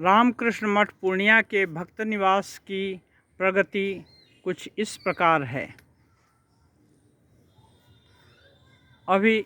रामकृष्ण मठ पूर्णिया के भक्त निवास की प्रगति कुछ इस प्रकार है। अभी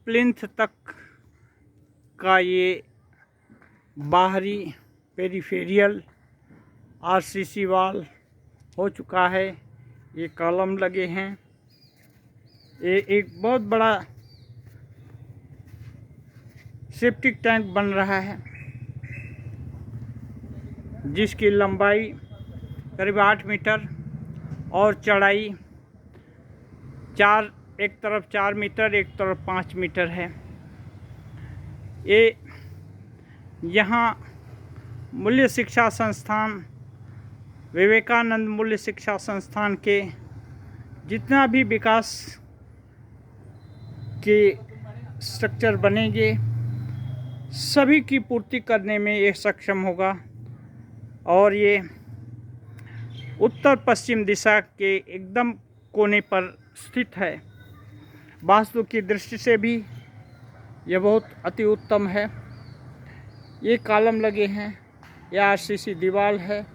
प्लिंथ तक का ये बाहरी पेरिफेरियल आरसीसी वॉल हो चुका है। ये कॉलम लगे हैं। ये एक बहुत बड़ा सेप्टिक टैंक बन रहा है जिसकी लंबाई करीब 8 मीटर और चौड़ाई एक तरफ 4 मीटर एक तरफ 5 मीटर है। ये यहाँ मूल्य शिक्षा संस्थान, विवेकानंद मूल्य शिक्षा संस्थान के जितना भी विकास के स्ट्रक्चर बनेंगे सभी की पूर्ति करने में ये सक्षम होगा। और ये उत्तर पश्चिम दिशा के एकदम कोने पर स्थित है। वास्तु की दृष्टि से भी यह बहुत अति उत्तम है। ये कॉलम लगे हैं, यह आरसीसी दीवार है,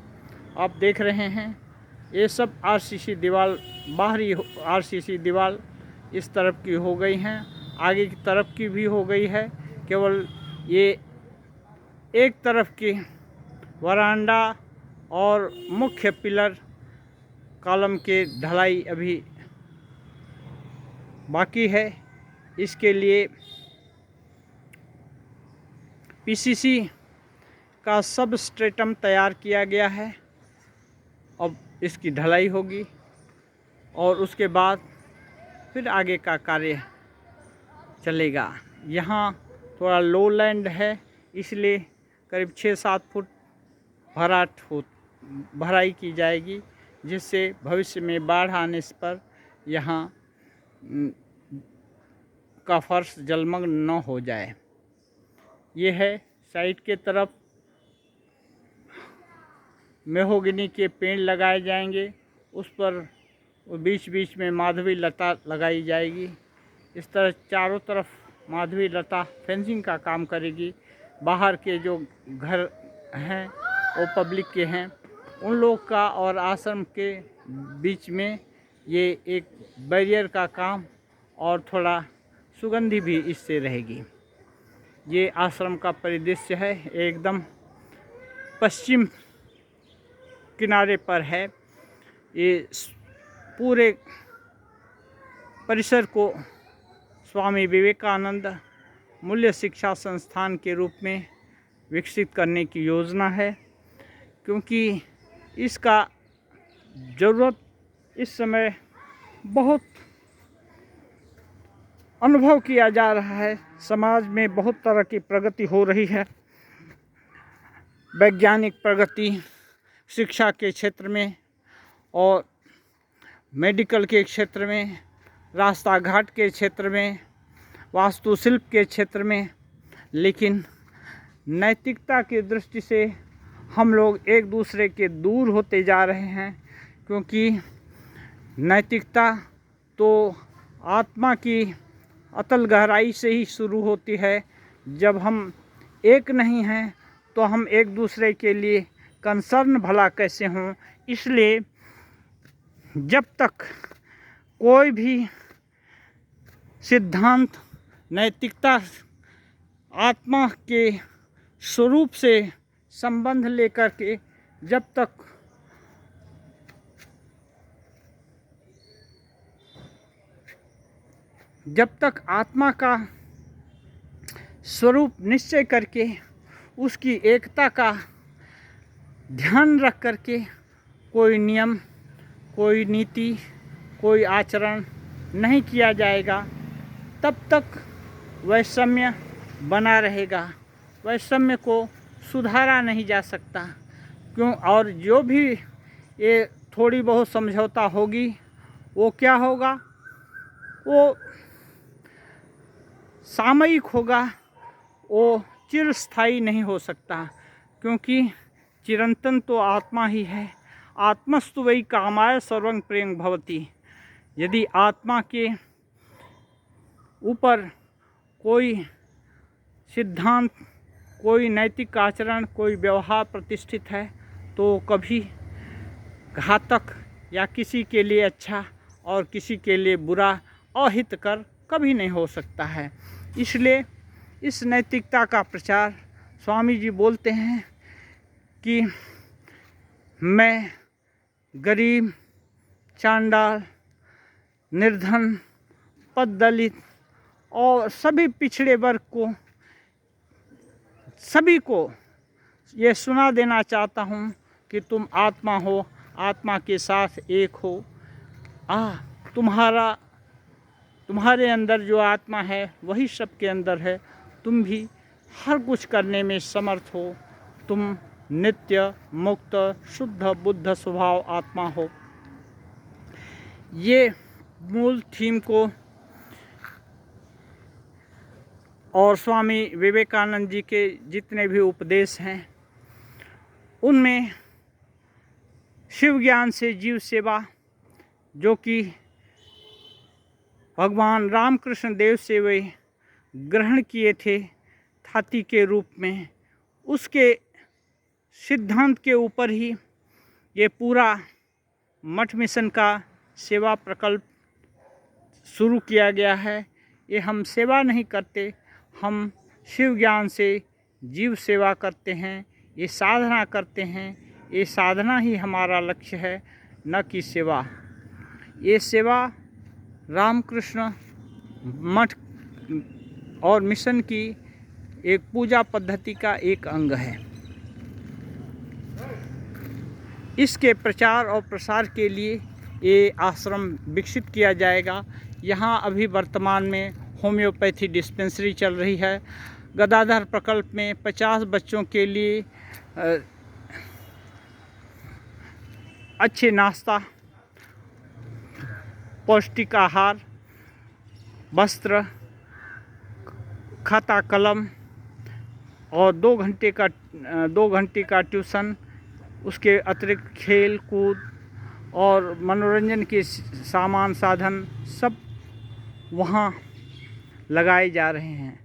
आप देख रहे हैं। ये सब आरसीसी दीवार, बाहरी आरसीसी दीवार इस तरफ की हो गई हैं, आगे की तरफ की भी हो गई है। केवल ये एक तरफ की वरांडा और मुख्य पिलर कॉलम के ढलाई अभी बाकी है। इसके लिए पीसीसी का सबस्ट्रेटम तैयार किया गया है। अब इसकी ढलाई होगी और उसके बाद फिर आगे का कार्य चलेगा। यहाँ थोड़ा लो लैंड है, इसलिए करीब 6-7 फुट भराई की जाएगी, जिससे भविष्य में बाढ़ आने पर यहाँ का फर्श जलमग्न न हो जाए। ये है साइड के तरफ मेहोगनी के पेड़ लगाए जाएंगे, उस पर बीच बीच में माधवी लता लगाई जाएगी। इस तरह चारों तरफ माधवी लता फेंसिंग का काम करेगी। बाहर के जो घर हैं वो पब्लिक के हैं, उन लोग का और आश्रम के बीच में ये एक बैरियर का काम और थोड़ा सुगंधी भी इससे रहेगी। ये आश्रम का परिदृश्य है, एकदम पश्चिम किनारे पर है। ये पूरे परिसर को स्वामी विवेकानंद मूल्य शिक्षा संस्थान के रूप में विकसित करने की योजना है, क्योंकि इसका ज़रूरत इस समय बहुत अनुभव किया जा रहा है। समाज में बहुत तरह की प्रगति हो रही है, वैज्ञानिक प्रगति, शिक्षा के क्षेत्र में और मेडिकल के क्षेत्र में, रास्ता घाट के क्षेत्र में, वास्तुशिल्प के क्षेत्र में। लेकिन नैतिकता की दृष्टि से हम लोग एक दूसरे के दूर होते जा रहे हैं, क्योंकि नैतिकता तो आत्मा की अतल गहराई से ही शुरू होती है। जब हम एक नहीं हैं तो हम एक दूसरे के लिए कंसर्न भला कैसे हों। इसलिए जब तक कोई भी सिद्धांत नैतिकता आत्मा के स्वरूप से संबंध लेकर के जब तक आत्मा का स्वरूप निश्चय करके उसकी एकता का ध्यान रख करके कोई नियम, कोई नीति, कोई आचरण नहीं किया जाएगा, तब तक वैषम्य बना रहेगा। वैषम्य को सुधारा नहीं जा सकता। क्यों? और जो भी ये थोड़ी बहुत समझौता होगी वो क्या होगा? वो सामयिक होगा, वो चिरस्थायी नहीं हो सकता, क्योंकि चिरंतन तो आत्मा ही है। आत्मस्तु वै कामाय सर्वं प्रियं भवति। यदि आत्मा के ऊपर कोई सिद्धांत, कोई नैतिक आचरण, कोई व्यवहार प्रतिष्ठित है तो कभी घातक या किसी के लिए अच्छा और किसी के लिए बुरा, अहितकर कभी नहीं हो सकता है। इसलिए इस नैतिकता का प्रचार स्वामी जी बोलते हैं कि मैं गरीब, चांडाल, निर्धन, पददलित और सभी पिछड़े वर्ग को, सभी को ये सुना देना चाहता हूँ कि तुम आत्मा हो, आत्मा के साथ एक हो। तुम्हारे अंदर जो आत्मा है वही सबके अंदर है। तुम भी हर कुछ करने में समर्थ हो। तुम नित्य, मुक्त, शुद्ध, बुद्ध स्वभाव आत्मा हो। ये मूल थीम को और स्वामी विवेकानंद जी के जितने भी उपदेश हैं उनमें शिव ज्ञान से जीव सेवा, जो कि भगवान रामकृष्ण देव से वे ग्रहण किए थे थाती के रूप में, उसके सिद्धांत के ऊपर ही ये पूरा मठ मिशन का सेवा प्रकल्प शुरू किया गया है। ये हम सेवा नहीं करते, हम शिव ज्ञान से जीव सेवा करते हैं, ये साधना करते हैं। ये साधना ही हमारा लक्ष्य है, न कि सेवा। ये सेवा रामकृष्ण मठ और मिशन की एक पूजा पद्धति का एक अंग है। इसके प्रचार और प्रसार के लिए ये आश्रम विकसित किया जाएगा। यहाँ अभी वर्तमान में होम्योपैथी डिस्पेंसरी चल रही है। गदाधर प्रकल्प में 50 बच्चों के लिए अच्छे नाश्ता, पौष्टिक आहार, वस्त्र, खाता कलम और 2 घंटे का ट्यूशन, उसके अतिरिक्त खेल कूद और मनोरंजन के सामान साधन सब वहाँ लगाए जा रहे हैं।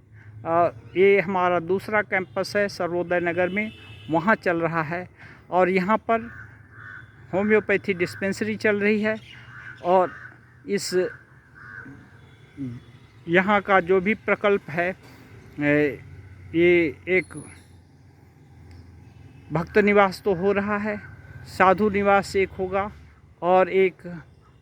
ये हमारा दूसरा कैंपस है सर्वोदय नगर में, वहाँ चल रहा है। और यहाँ पर होम्योपैथी डिस्पेंसरी चल रही है। और इस यहाँ का जो भी प्रकल्प है, ये एक भक्त निवास तो हो रहा है, साधु निवास एक होगा और एक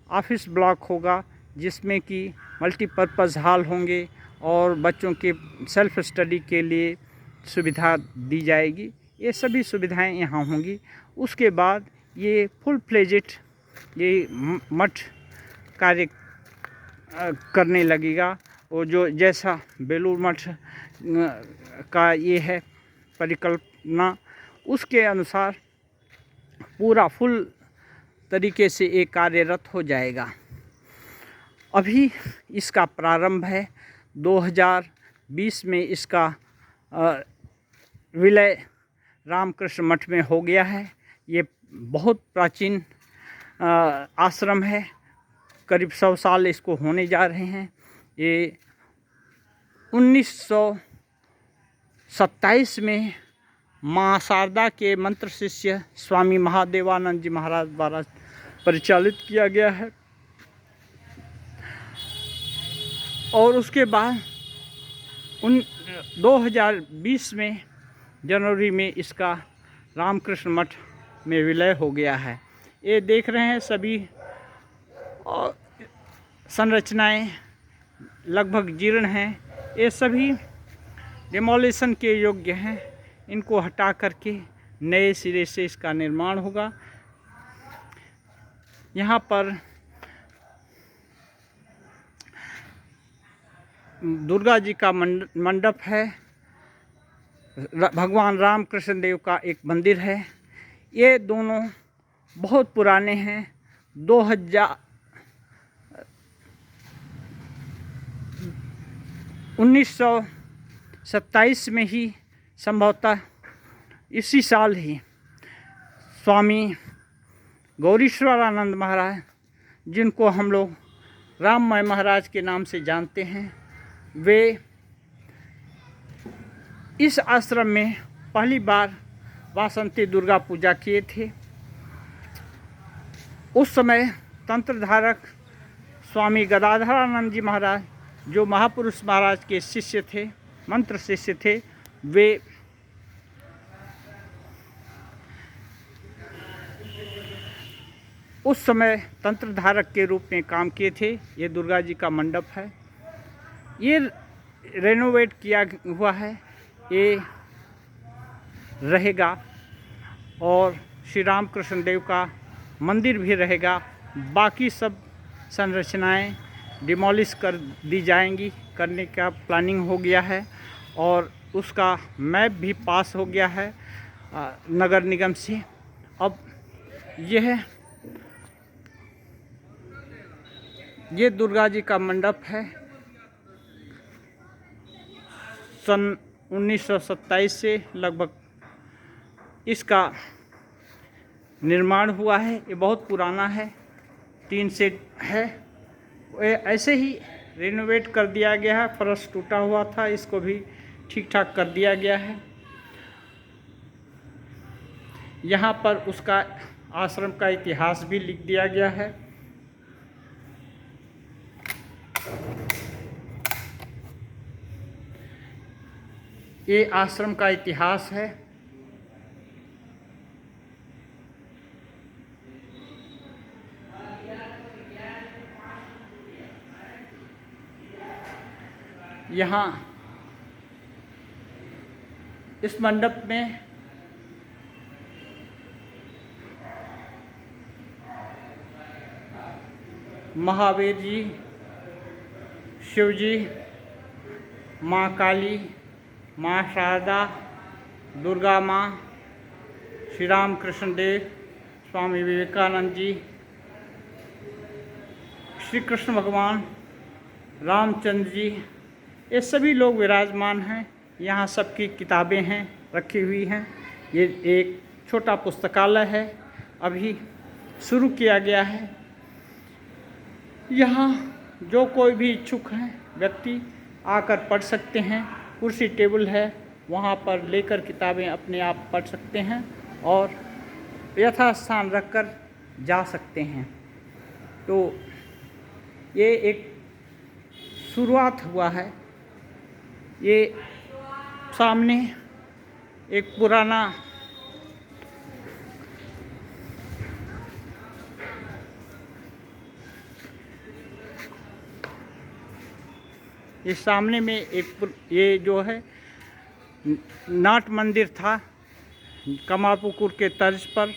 ऑफिस ब्लॉक होगा, जिसमें कि मल्टीपर्पज़ हॉल होंगे और बच्चों के सेल्फ स्टडी के लिए सुविधा दी जाएगी। ये सभी सुविधाएं यहाँ होंगी। उसके बाद ये फुल फ्लेजेड ये मठ कार्य करने लगेगा। वो जो जैसा बेलूर मठ का ये है परिकल्पना, उसके अनुसार पूरा फुल तरीके से ये कार्यरत हो जाएगा। अभी इसका प्रारंभ है। 2020 में इसका विलय रामकृष्ण मठ में हो गया है। ये बहुत प्राचीन आश्रम है, करीब 100 साल इसको होने जा रहे हैं। ये 1927 में माँ शारदा के मंत्र शिष्य स्वामी महादेवानंद जी महाराज द्वारा परिचालित किया गया है। और उसके बाद 2020 में जनवरी में इसका रामकृष्ण मठ में विलय हो गया है। ये देख रहे हैं सभी संरचनाएं लगभग जीर्ण हैं। ये सभी डिमोलिशन के योग्य हैं। इनको हटा करके नए सिरे से इसका निर्माण होगा। यहाँ पर दुर्गा जी का मंडप है, भगवान रामकृष्ण देव का एक मंदिर है। ये दोनों बहुत पुराने हैं। 1927 में ही संभवतः इसी साल ही स्वामी गौरीश्वरानंद महाराज, जिनको हम लोग राममय महाराज के नाम से जानते हैं, वे इस आश्रम में पहली बार वासंती दुर्गा पूजा किए थे। उस समय तंत्रधारक स्वामी गदाधरानंद जी महाराज, जो महापुरुष महाराज के शिष्य थे, मंत्र शिष्य थे, वे उस समय तंत्रधारक के रूप में काम किए थे। ये दुर्गा जी का मंडप है, ये रेनोवेट किया हुआ है, ये रहेगा और श्री राम कृष्ण देव का मंदिर भी रहेगा। बाकी सब संरचनाएं डिमोलिश कर दी जाएंगी, करने का प्लानिंग हो गया है और उसका मैप भी पास हो गया है नगर निगम से। अब ये दुर्गा जी का मंडप है। सन 1927 से लगभग इसका निर्माण हुआ है। ये बहुत पुराना है, 3 सेट है। ऐसे ही रिनोवेट कर दिया गया है, फर्श टूटा हुआ था, इसको भी ठीक ठाक कर दिया गया है। यहाँ पर उसका आश्रम का इतिहास भी लिख दिया गया है। ये आश्रम का इतिहास है। यहाँ इस मंडप में महावीर जी, शिव जी, माँ काली, माँ शारदा, दुर्गा माँ, श्री राम कृष्ण देव, स्वामी विवेकानंद जी, श्री कृष्ण भगवान, रामचंद्र जी, ये सभी लोग विराजमान हैं। यहाँ सबकी किताबें हैं, रखी हुई हैं। ये एक छोटा पुस्तकालय है, अभी शुरू किया गया है। यहाँ जो कोई भी इच्छुक हैं व्यक्ति आकर पढ़ सकते हैं। कुर्सी टेबल है, वहाँ पर लेकर किताबें अपने आप पढ़ सकते हैं और यथास्थान रखकर जा सकते हैं। तो ये एक शुरुआत हुआ है। ये सामने एक पुराना इस सामने में ये जो है नाट मंदिर था, कमालपुकुर के तर्ज पर,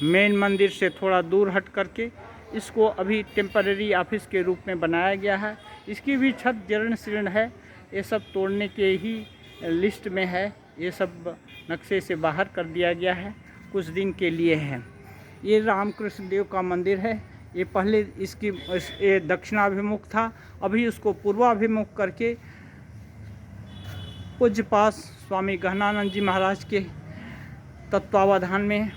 मेन मंदिर से थोड़ा दूर हट करके इसको अभी टेम्परेरी ऑफिस के रूप में बनाया गया है। इसकी भी छत जीर्ण शीर्ण है, ये सब तोड़ने के ही लिस्ट में है। ये सब नक्शे से बाहर कर दिया गया है, कुछ दिन के लिए है। ये रामकृष्ण देव का मंदिर है। ये पहले ये दक्षिणाभिमुख था, अभी उसको पूर्वाभिमुख करके पूज्यपाद स्वामी गहनानंद जी महाराज के तत्वावधान में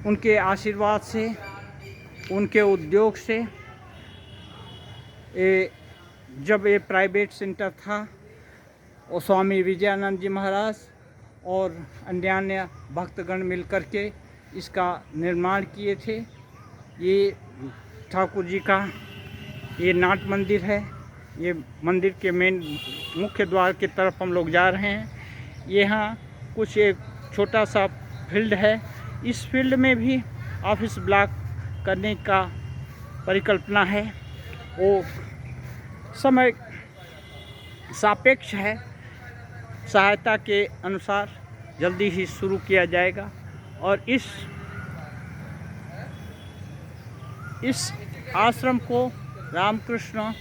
उनके आशीर्वाद से, उनके उद्योग से, जब ये प्राइवेट सेंटर था, और स्वामी विजयानंद जी महाराज और अन्य भक्तगण मिलकर के इसका निर्माण किए थे। ये ठाकुर जी का ये नाट मंदिर है। ये मंदिर के मेन मुख्य द्वार की तरफ हम लोग जा रहे हैं। यहाँ कुछ एक छोटा सा फील्ड है, इस फील्ड में भी ऑफिस ब्लॉक करने का परिकल्पना है। वो समय सापेक्ष है, सहायता के अनुसार जल्दी ही शुरू किया जाएगा। और इस आश्रम को रामकृष्ण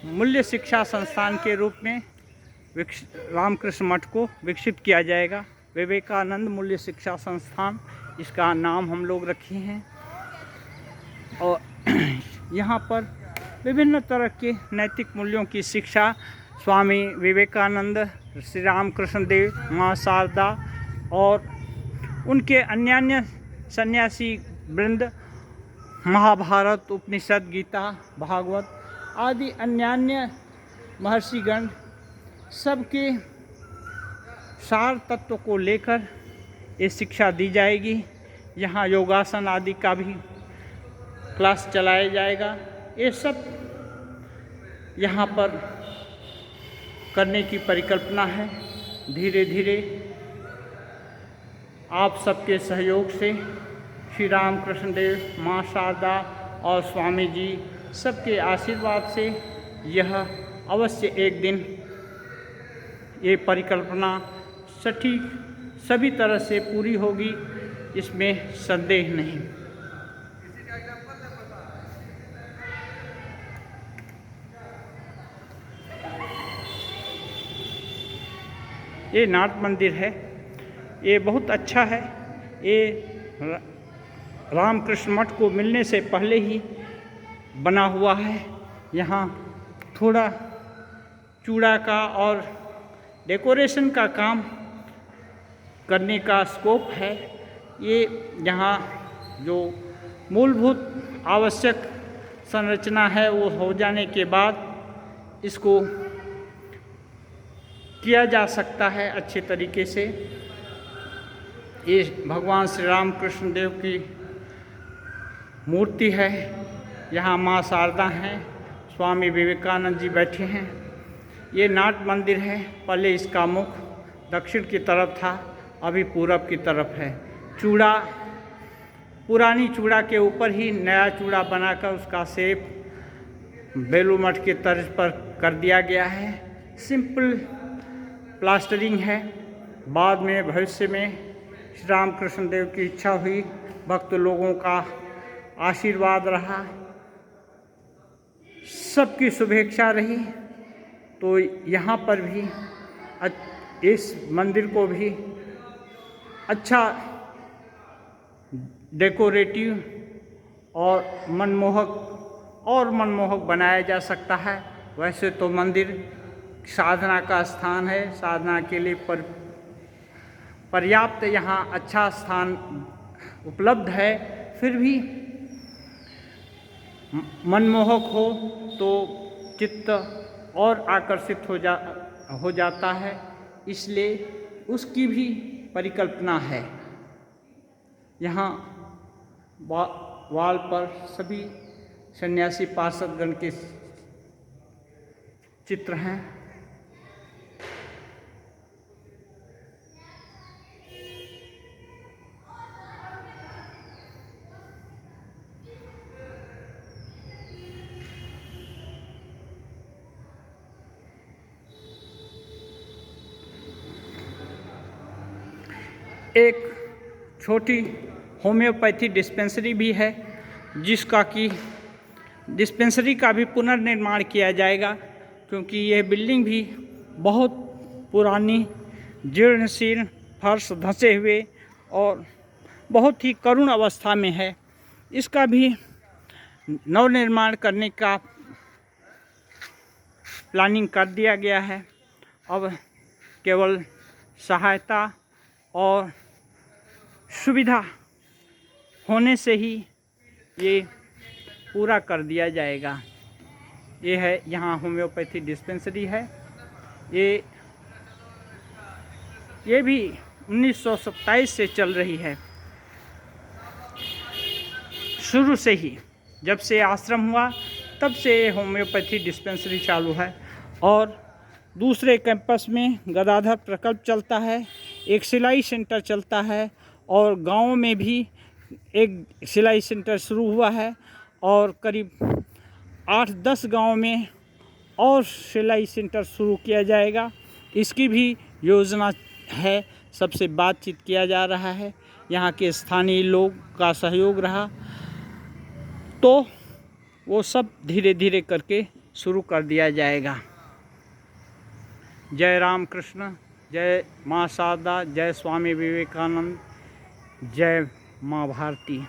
मूल्य शिक्षा संस्थान के रूप में रामकृष्ण मठ को विकसित किया जाएगा। विवेकानंद मूल्य शिक्षा संस्थान इसका नाम हम लोग रखे हैं। और यहाँ पर विभिन्न तरह के नैतिक मूल्यों की शिक्षा स्वामी विवेकानंद, श्री रामकृष्ण देव, माँ शारदा और उनके अन्य सन्यासी वृंद महाभारत, उपनिषद, गीता, भागवत आदि अन्यान्य महर्षिगण सबके सार तत्व को लेकर ये शिक्षा दी जाएगी। यहाँ योगासन आदि का भी क्लास चलाया जाएगा। ये सब यहाँ पर करने की परिकल्पना है। धीरे धीरे आप सबके सहयोग से, श्री रामकृष्ण देव, माँ शारदा और स्वामी जी सबके आशीर्वाद से यह अवश्य एक दिन ये परिकल्पना सटीक सभी तरह से पूरी होगी, इसमें संदेह नहीं। ये नाथ मंदिर है, ये बहुत अच्छा है। ये रामकृष्ण मठ को मिलने से पहले ही बना हुआ है। यहाँ थोड़ा चूड़ा का और डेकोरेशन का काम करने का स्कोप है। ये यहाँ जो मूलभूत आवश्यक संरचना है वो हो जाने के बाद इसको किया जा सकता है अच्छे तरीके से। ये भगवान श्री रामकृष्ण देव की मूर्ति है। यहाँ माँ शारदा हैं, स्वामी विवेकानंद जी बैठे हैं। ये नाट मंदिर है। पहले इसका मुख दक्षिण की तरफ था, अभी पूरब की तरफ है। चूड़ा, पुरानी चूड़ा के ऊपर ही नया चूड़ा बनाकर उसका शेप बेलू मठ के तर्ज पर कर दिया गया है। सिंपल प्लास्टरिंग है। बाद में भविष्य में श्री रामकृष्ण देव की इच्छा हुई, भक्त लोगों का आशीर्वाद रहा, सबकी शुभेच्छा रही, तो यहाँ पर भी इस मंदिर को भी अच्छा डेकोरेटिव और मनमोहक बनाया जा सकता है। वैसे तो मंदिर साधना का स्थान है, साधना के लिए पर्याप्त यहाँ अच्छा स्थान उपलब्ध है, फिर भी मनमोहक हो तो चित्त और आकर्षित हो जाता है, इसलिए उसकी भी परिकल्पना है। यहाँ वाल पर सभी सन्यासी पार्षदगण के चित्र हैं। एक छोटी होम्योपैथी डिस्पेंसरी भी है, जिसका कि डिस्पेंसरी का भी पुनर्निर्माण किया जाएगा, क्योंकि यह बिल्डिंग भी बहुत पुरानी, जीर्णशीर्ण, फर्श धंसे हुए और बहुत ही करुण अवस्था में है। इसका भी नवनिर्माण करने का प्लानिंग कर दिया गया है। अब केवल सहायता और सुविधा होने से ही ये पूरा कर दिया जाएगा। ये है, यहाँ होम्योपैथी डिस्पेंसरी है। ये भी 1927 से चल रही है। शुरू से ही, जब से आश्रम हुआ तब से होम्योपैथी डिस्पेंसरी चालू है। और दूसरे कैंपस में गदाधर प्रकल्प चलता है, एक सिलाई सेंटर चलता है, और गाँव में भी एक सिलाई सेंटर शुरू हुआ है, और करीब 8-10 गांव में और सिलाई सेंटर शुरू किया जाएगा। इसकी भी योजना है, सबसे बातचीत किया जा रहा है। यहाँ के स्थानीय लोग का सहयोग रहा तो वो सब धीरे धीरे करके शुरू कर दिया जाएगा। जय राम कृष्ण, जय माँ शारदा, जय स्वामी विवेकानंद, जय माँ भारती।